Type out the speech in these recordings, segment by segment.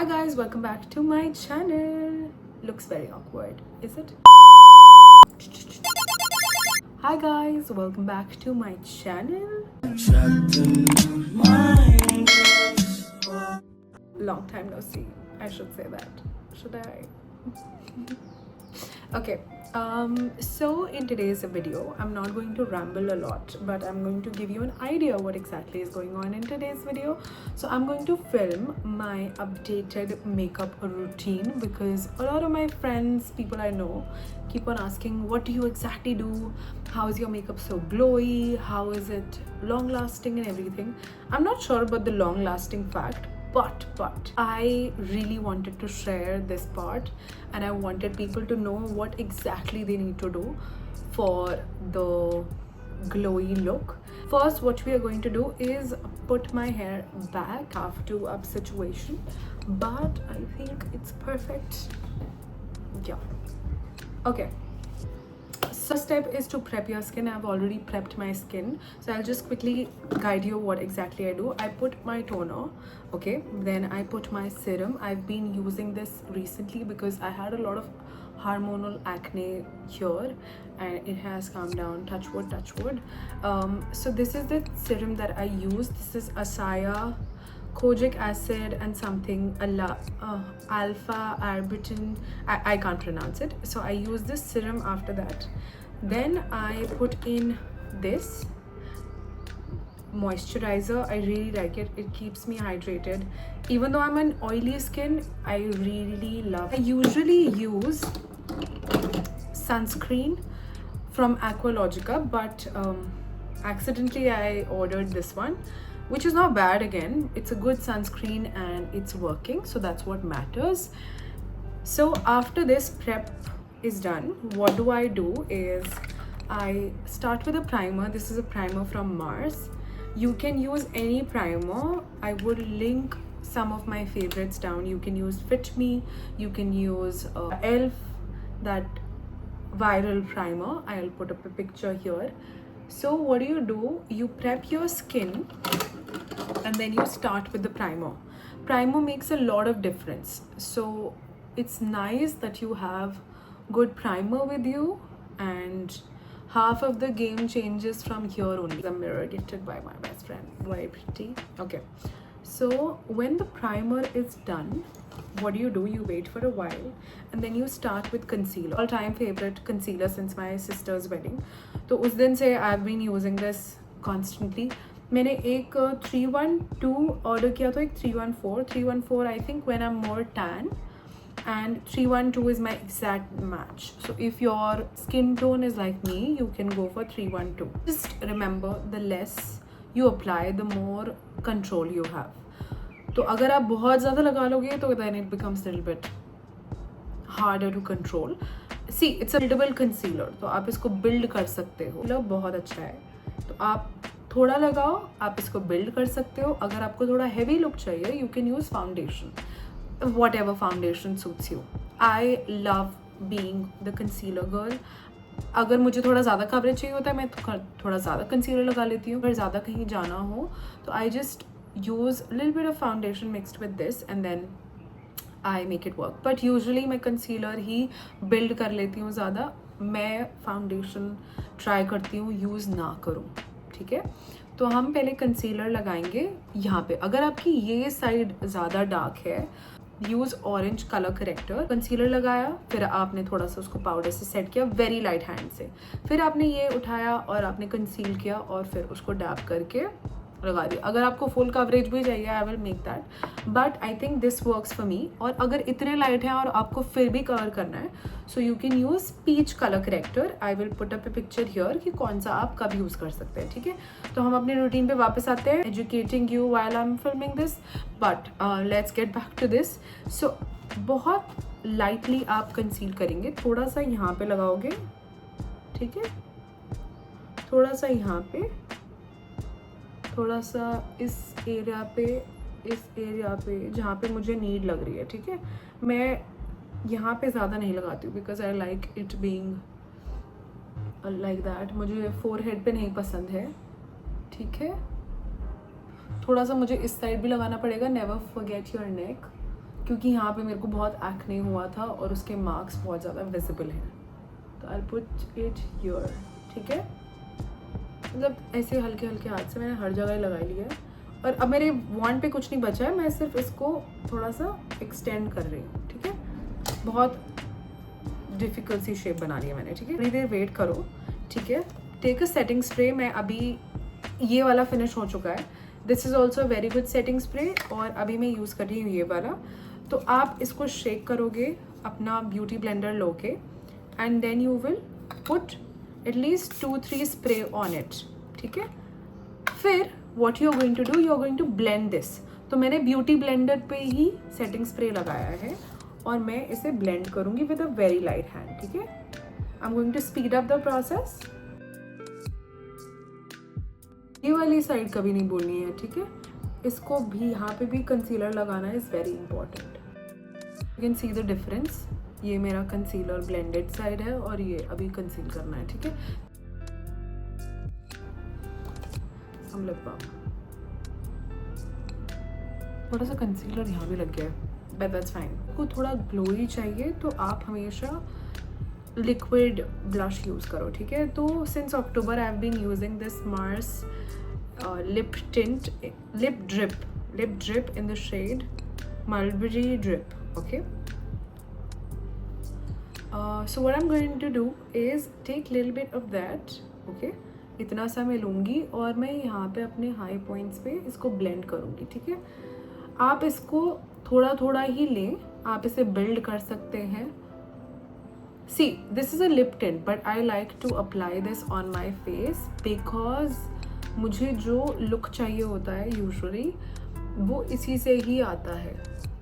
Hi guys, welcome back to my channel. Looks very awkward, is it? Hi guys, welcome back to my channel. Long time no see. I should say that. Should I? Okay. So in today's video, I'm not going to ramble a lot, but I'm going to give you an idea what exactly is going on in today's video. So I'm going to film my updated makeup routine because a lot of my friends, people I know, keep on asking, what do you exactly do? How is your makeup so glowy? How is it long lasting and everything? I'm not sure about the long lasting fact, but I really wanted to share this part, and I wanted people to know what exactly they need to do for the glowy look. First, what we are going to do is put my hair back after up situation, but I think it's perfect. Yeah. Okay. So step is to prep your skin. I've already prepped my skin, so I'll just quickly guide you what exactly I do. I put my toner, okay, then I put my serum. I've been using this recently because I had a lot of hormonal acne here and it has calmed down, touch wood, touch wood. So this is the serum that I use. This is Asaya kojic acid and something alpha arbutin. I can't pronounce it, so I use this serum after that. Then I put in this moisturizer. I really like it. It keeps me hydrated. Even though I'm an oily skin, I really love it. I usually use sunscreen from Aqualogica, but accidentally I ordered this one, which is not bad. Again, it's a good sunscreen and it's working, so that's what matters. So after this prep is done, what do I do is I start with a primer. This is a primer from Mars. You can use any primer. I would link some of my favorites down. You can use Fit Me, you can use ELF, that viral primer. I'll put up a picture here. So what do? You prep your skin and then you start with the primer. Primer makes a lot of difference, so it's nice that you have good primer with you, and half of the game changes from here only. The mirror gifted by my best friend, very pretty. Okay, so when the primer is done, what do? You wait for a while and then you start with concealer. All time favorite concealer since my sister's wedding. तो उस दिन से I've been using this constantly. मैंने एक 312 order किया था, एक 314 I think when I'm more tan, and 312 is my exact match. So if your skin tone is like me, you can go for 312. Just remember, the less you apply, the more control you have. तो अगर आप बहुत ज़्यादा लगा लोगे तो then it becomes a little bit harder to control. See, it's a buildable concealer, तो आप इसको build कर सकते हो. मतलब बहुत अच्छा है, तो आप थोड़ा लगाओ, आप इसको build कर सकते हो. अगर आपको थोड़ा heavy look चाहिए, you can use foundation, whatever foundation suits you. I love being the concealer girl. अगर मुझे थोड़ा ज़्यादा कवरेज चाहिए होता है, मैं थोड़ा ज़्यादा कंसीलर लगा लेती हूँ. अगर ज़्यादा कहीं जाना हो तो I just use a little bit of foundation mixed with this and then I make it work. But usually मैं concealer ही build कर लेती हूँ ज़्यादा. मैं foundation try करती हूँ use ना करूँ, ठीक है. तो हम पहले कंसीलर लगाएंगे यहाँ पे. अगर आपकी ये साइड ज़्यादा डार्क है, use orange colour corrector. Concealer लगाया, फिर आपने थोड़ा सा उसको पाउडर से सेट किया वेरी लाइट हैंड से, फिर आपने ये उठाया और आपने कंसील किया और फिर उसको डैप करके लगा दिया. अगर आपको फुल कवरेज भी चाहिए, I will make that, but I think this works for me. और अगर इतने लाइट हैं और आपको फिर भी कवर करना है, so you can use peach colour corrector. I will put up a picture here कि कौन सा आप कब यूज़ कर सकते हैं, ठीक है. तो हम अपने रूटीन पे वापस आते हैं, educating you while I am filming this, but let's get back to this. So बहुत लाइटली आप कंसील करेंगे. थोड़ा सा यहाँ पे लगाओगे, ठीक है, थोड़ा सा यहाँ पे, थोड़ा सा इस एरिया पे जहाँ पे मुझे नीड लग रही है, ठीक है. मैं यहाँ पे ज़्यादा नहीं लगाती हूँ because I like it being like that. मुझे फोरहेड पे नहीं पसंद है, ठीक है. थोड़ा सा मुझे इस साइड भी लगाना पड़ेगा. Never forget your neck. क्योंकि यहाँ पे मेरे को बहुत एक्ने हुआ था और उसके मार्क्स बहुत ज़्यादा विजिबल हैं। तो आई पुट इट हियर, ठीक है। मतलब ऐसे हल्के हल्के हाथ से मैंने हर जगह लगा लिया है। और अब मेरे वॉन्ड पे कुछ नहीं बचा है, मैं सिर्फ इसको थोड़ा सा एक्सटेंड कर रही हूँ, ठीक है। बहुत डिफ़िकल्ट सी शेप बना लिया मैंने, ठीक है। थोड़ी देर वेट करो, ठीक है। Take a setting spray. मैं अभी ये वाला फिनिश हो चुका है, this is also very good setting spray, और अभी मैं यूज़ कर रही हूँ ये वाला। तो आप इसको शेक करोगे अपना ब्यूटी ब्लेंडर लो के, and then you will put at least 2-3 spray on it, ठीक है। फिर what you are going to do, you are going to blend this. तो मैंने ब्यूटी ब्लेंडर पे ही सेटिंग स्प्रे लगाया है और मैं इसे ब्लेंड करूँगी with a very light hand, ठीक है। I am going to speed up the process. ये वाली साइड कभी नहीं बोलनी है, ठीक है। इसको भी यहाँ पे भी कंसीलर लगाना is very important. You can see the difference. ये मेरा कंसीलर ब्लेंडेड साइड है और ये अभी कंसील करना है, ठीक है। हम लिप बाम, थोड़ा सा कंसीलर यहाँ भी लग गया है, बट दैट्स फाइन। आपको थोड़ा ग्लोई चाहिए तो आप हमेशा लिक्विड ब्लश यूज़ करो, ठीक है। तो since October I have been using this Mars lip tint, lip drip in the shade Mulberry Drip, okay. So what I'm going to do is take little bit of that, okay. इतना सा मैं लूँगी और मैं यहाँ पे अपने high points पे इसको ब्लेंड करूँगी, ठीक है। आप इसको थोड़ा थोड़ा ही लें, आप इसे बिल्ड कर सकते हैं। See, this is a lip tint, but I like to apply this on my face because मुझे जो लुक चाहिए होता है यूजुअली वो इसी से ही आता है।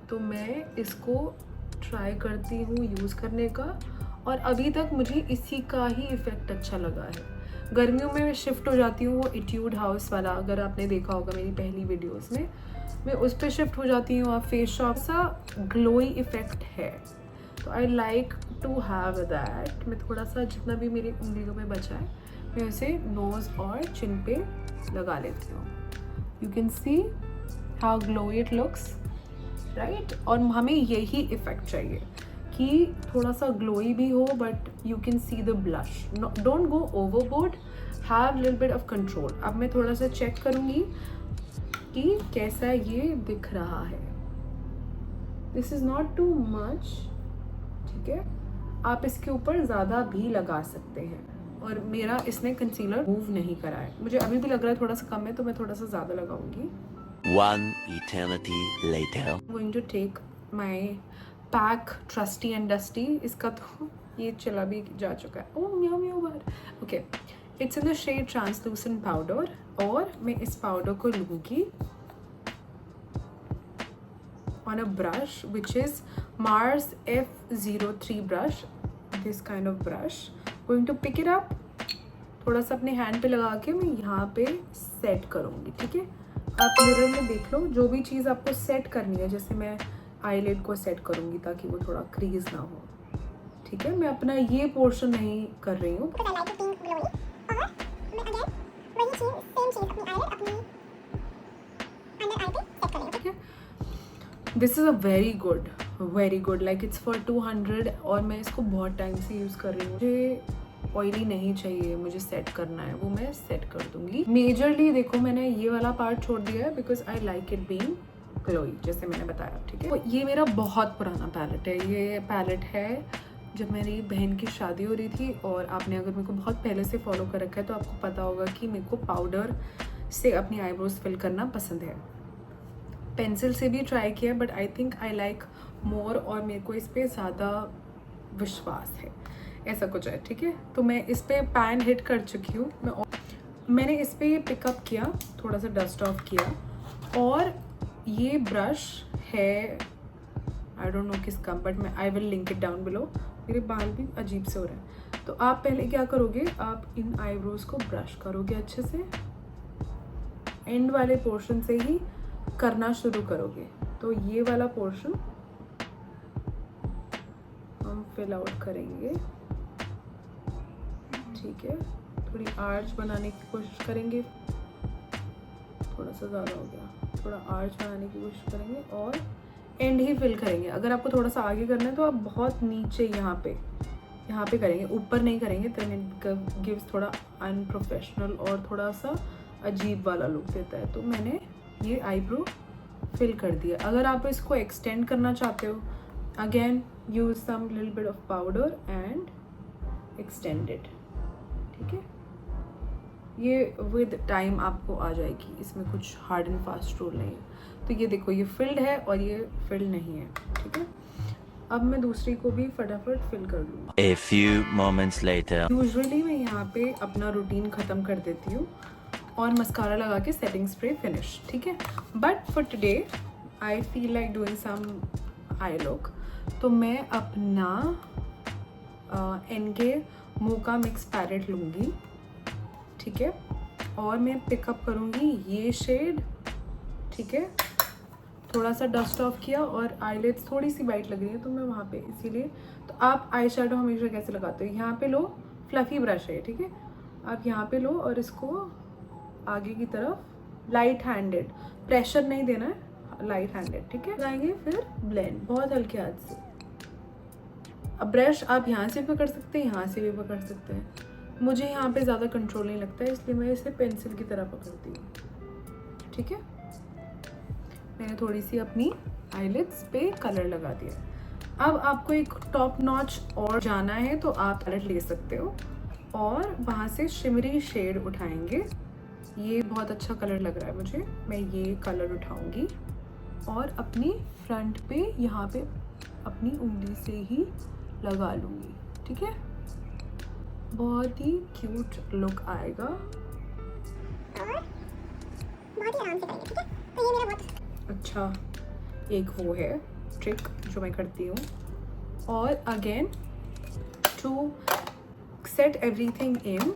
तो मैं इसको ट्राई करती हूँ यूज़ करने का, और अभी तक मुझे इसी का ही इफ़ेक्ट अच्छा लगा है। गर्मियों में शिफ्ट हो जाती हूँ, वो इट्यूड हाउस वाला, अगर आपने देखा होगा मेरी पहली वीडियोस में, मैं उस पर शिफ्ट हो जाती हूँ। और फेस शॉप सा ग्लोई इफ़ेक्ट है, तो I like to have that. मैं थोड़ा सा जितना भी मेरी उंगलियों में बचा है मैं उसे नोज़ और चिन पे लगा लेती हूँ। You can see how glow it looks, right. और हमें यही इफ़ेक्ट चाहिए कि थोड़ा सा ग्लोई भी हो, but you can see the blush. Don't go overboard, have little bit of control. अब मैं थोड़ा सा चेक करूँगी कि कैसा ये दिख रहा है। This is not too much, ठीक है। आप इसके ऊपर ज़्यादा भी लगा सकते हैं, और मेरा इसने कंसीलर मूव नहीं करा है। मुझे अभी भी लग रहा है थोड़ा सा कम है, तो मैं थोड़ा सा ज़्यादा लगाऊंगी। One eternity later. I'm going to take my pack trusty and dusty. इसका तो ये चला भी जा चुका है। ओह म्याऊ म्याऊ बाहर। Okay, it's in the shade translucent powder, और मैं इस पाउडर को लूँगी on a brush which is Mars F03 brush, this kind of brush. Going to pick it up, थोड़ा सा अपने हैंड पे लगा के मैं यहाँ पे सेट करूँगी, ठीक है। आप मिरर में देख लो, जो भी चीज़ आपको सेट करनी है, जैसे मैं आईलिड को सेट करूँगी ताकि वो थोड़ा क्रीज ना हो, ठीक है। मैं अपना ये पोर्शन नहीं कर रही हूँ, this is a very good like it's for 200, और मैं इसको बहुत टाइम से यूज़ कर रही हूँ। मुझे ऑयली नहीं चाहिए, मुझे सेट करना है, वो मैं सेट कर दूँगी। मेजरली देखो मैंने ये वाला पार्ट छोड़ दिया है because I like it being glowy, जैसे मैंने बताया, ठीक है। ये मेरा बहुत पुराना पैलेट है। ये पैलेट है जब मेरी बहन की शादी हो रही थी, और आपने अगर मेरे को बहुत पहले से फॉलो कर रखा है तो आपको पता होगा कि मेरे को पाउडर से अपनी आईब्रोज फिल करना पसंद है। पेंसिल से भी ट्राई किया, but I think I like more, और मेरे को इस पर ज़्यादा विश्वास है, ऐसा कुछ है, ठीक है। तो मैं इस पर पैन हिट कर चुकी हूँ। मैंने इस पर पिकअप किया, थोड़ा सा डस्ट ऑफ किया, और ये ब्रश है आई डोंट नो किसका, बट मैं I will link it down below. मेरे बाल भी अजीब से हो रहे हैं। तो आप पहले क्या करोगे, आप इन आईब्रोज को ब्रश करोगे अच्छे से, एंड वाले पोर्शन से ही करना शुरू करोगे। तो ये वाला पोर्शन हम फिल आउट करेंगे, ठीक है। थोड़ी आर्च बनाने की कोशिश करेंगे, थोड़ा सा ज़्यादा हो गया, थोड़ा आर्च बनाने की कोशिश करेंगे, और एंड ही फिल करेंगे। अगर आपको थोड़ा सा आगे करना है तो आप बहुत नीचे यहाँ पे करेंगे, ऊपर नहीं करेंगे, देन इट गिव्स थोड़ा अनप्रोफेशनल और थोड़ा सा अजीब वाला लुक देता है। तो मैंने ये आईब्रो फिल कर दिया। अगर आप इसको एक्सटेंड करना चाहते हो, again use some little bit of powder and extend it. ठीक है, ये विद टाइम आपको आ जाएगी, इसमें कुछ हार्ड एंड फास्ट रूल नहीं है। तो ये देखो, ये फिल्ड है और ये फिल्ड नहीं है। ठीक है, अब मैं दूसरी को भी फटाफट फिल कर लूँगा। A few moments later. Usually मैं यहाँ पे अपना रूटीन ख़त्म कर देती हूँ और मस्कारा लगा के सेटिंग स्प्रे फिनिश। ठीक है, but for today I feel like doing some eye look, तो मैं अपना एनके मोका मिक्स पैलेट लूँगी। ठीक है, और मैं पिकअप करूँगी ये शेड। ठीक है, थोड़ा सा डस्ट ऑफ किया और आईलिड्स थोड़ी सी वाइट लग रही है तो मैं वहाँ पे, इसीलिए। तो आप आई शेडो हमेशा कैसे लगाते हो, यहाँ पे लो, फ्लफ़ी ब्रश है। ठीक है, आप यहाँ पे लो और इसको आगे की तरफ लाइट हैंडेड, प्रेशर नहीं देना है, लाइट हैंडेड। ठीक है, लगाएंगे, फिर ब्लेंड बहुत हल्के हाथ से। अब ब्रश आप यहाँ से भी पकड़ सकते हैं, यहाँ से भी पकड़ सकते हैं। मुझे यहाँ पे ज़्यादा कंट्रोल नहीं लगता है, इसलिए मैं इसे पेंसिल की तरह पकड़ती हूँ। ठीक है, मैंने थोड़ी सी अपनी आईलिड्स पे कलर लगा दिया। अब आपको एक टॉप नॉच और जाना है तो आप पैलेट ले सकते हो और वहाँ से शिमरी शेड उठाएंगे। ये बहुत अच्छा कलर लग रहा है मुझे, मैं ये कलर उठाऊंगी और अपनी फ्रंट पे यहाँ पे अपनी उंगली से ही लगा लूँगी। ठीक है, बहुत ही क्यूट लुक आएगा। और बहुत ही आराम से करेंगे। ठीक है, तो ये मेरा बहुत अच्छा, एक वो है ट्रिक जो मैं करती हूँ। और again to set everything in,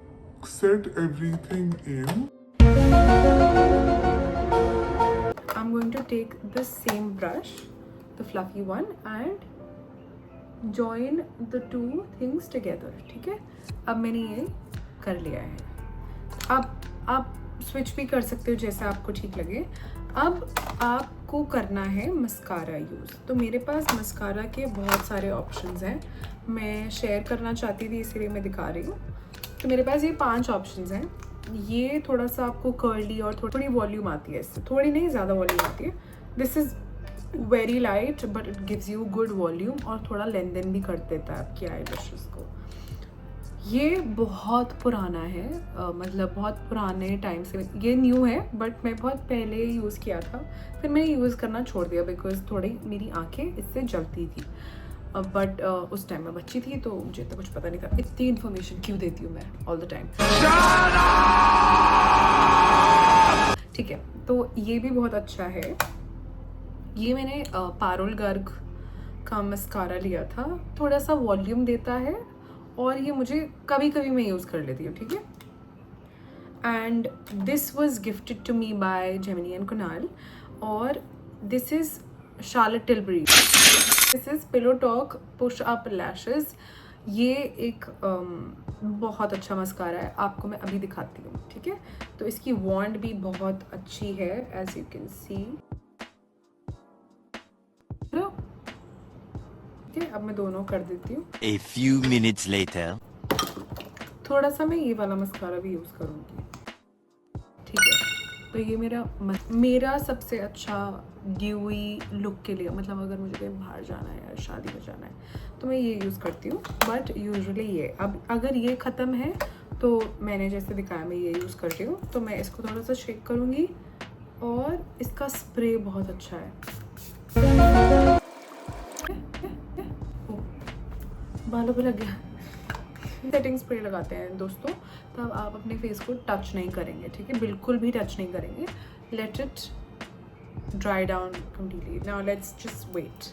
I'm going to take the same brush, the fluffy one, and join the two things together. ठीक है, अब मैंने ये कर लिया है। अब आप स्विच भी कर सकते हो जैसा आपको ठीक लगे। अब आपको करना है मस्कारा यूज़। तो मेरे पास मस्कारा के बहुत सारे ऑप्शंस हैं, मैं शेयर करना चाहती थी इसीलिए मैं दिखा रही हूँ। तो मेरे पास ये 5 ऑप्शंस हैं। ये थोड़ा सा आपको कर्ली और थोड़ी वॉल्यूम आती है इससे, थोड़ी नहीं ज़्यादा वॉल्यूम आती है। This is very light but it gives you good volume और थोड़ा लेंथन भी कर देता है आपकी आईलैशेस को। ये बहुत पुराना है, मतलब बहुत पुराने टाइम से, ये न्यू है बट मैं बहुत पहले यूज़ किया था, फिर मैंने यूज़ करना छोड़ दिया बिकॉज थोड़ी मेरी आंखें इससे जलती थी। बट उस टाइम मैं बच्ची थी तो मुझे तो कुछ पता नहीं था। इतनी इन्फॉर्मेशन क्यों देती हूँ मैं ऑल द टाइम। ठीक है, तो ये भी बहुत अच्छा है। ये मैंने पारुल गर्ग का मस्कारा लिया था, थोड़ा सा वॉल्यूम देता है और ये मुझे कभी कभी मैं यूज़ कर लेती हूँ। ठीक है, and this was gifted to me by Gemini and Kunal. और this is Charlotte Tilbury, this is pillow talk push up lashes. ये एक बहुत अच्छा मस्कारा है, आपको मैं अभी दिखाती हूँ। ठीक है, तो इसकी वॉन्ड भी बहुत अच्छी है, एज यू कैन सी। ठीक है, अब मैं दोनों कर देती हूँ। A few minutes later. थोड़ा सा मैं ये वाला मस्कारा भी यूज़ करूँगी। ठीक है, तो ये मेरा सबसे अच्छा ड्यूई लुक के लिए, मतलब अगर मुझे कहीं बाहर जाना है या शादी में जाना है तो मैं ये यूज़ करती हूँ। बट यूजुअली ये, अब अगर ये ख़त्म है तो मैंने जैसे दिखाया मैं ये यूज़ करती हूँ। तो मैं इसको थोड़ा सा शेक करूँगी और इसका स्प्रे बहुत अच्छा है। बालों पे लग गया। सेटिंग स्प्रे लगाते हैं दोस्तों, तब आप अपने फेस को टच नहीं करेंगे। ठीक है, बिल्कुल भी टच नहीं करेंगे। Let it dry down completely. Now let's just wait.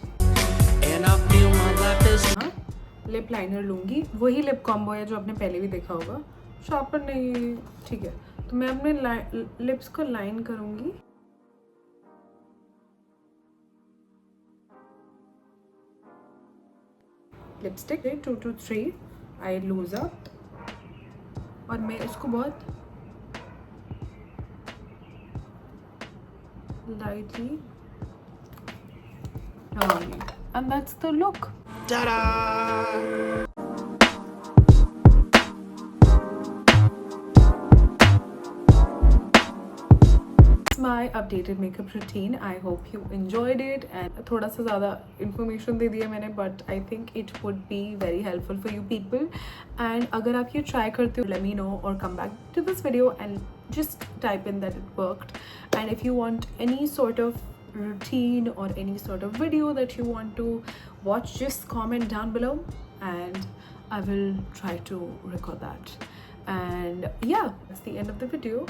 हाँ, लिप लाइनर लूँगी, वही लिप कॉम्बो है जो आपने पहले भी देखा होगा, शार्पनर नहीं। ठीक है, तो मैं अपने लिप्स को लाइन करूँगी। Lipstick 2 to 3 I lose up और मैं इसको बहुत lightly And that's the look. Ta-da! My updated makeup routine. I hope you enjoyed it, and थोड़ा सा ज़्यादा information दे दिया मैंने, but I think it would be very helpful for you people. And अगर आप ये try करते हो, let me know or come back to this video and just type in that it worked. And if you want any sort of routine or any sort of video that you want to watch, just comment down below and I will try to record that. And yeah, that's the end of the video,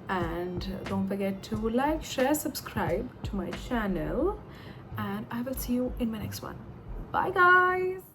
and don't forget to like, share, subscribe to my channel, and I will see you in my next one. Bye guys.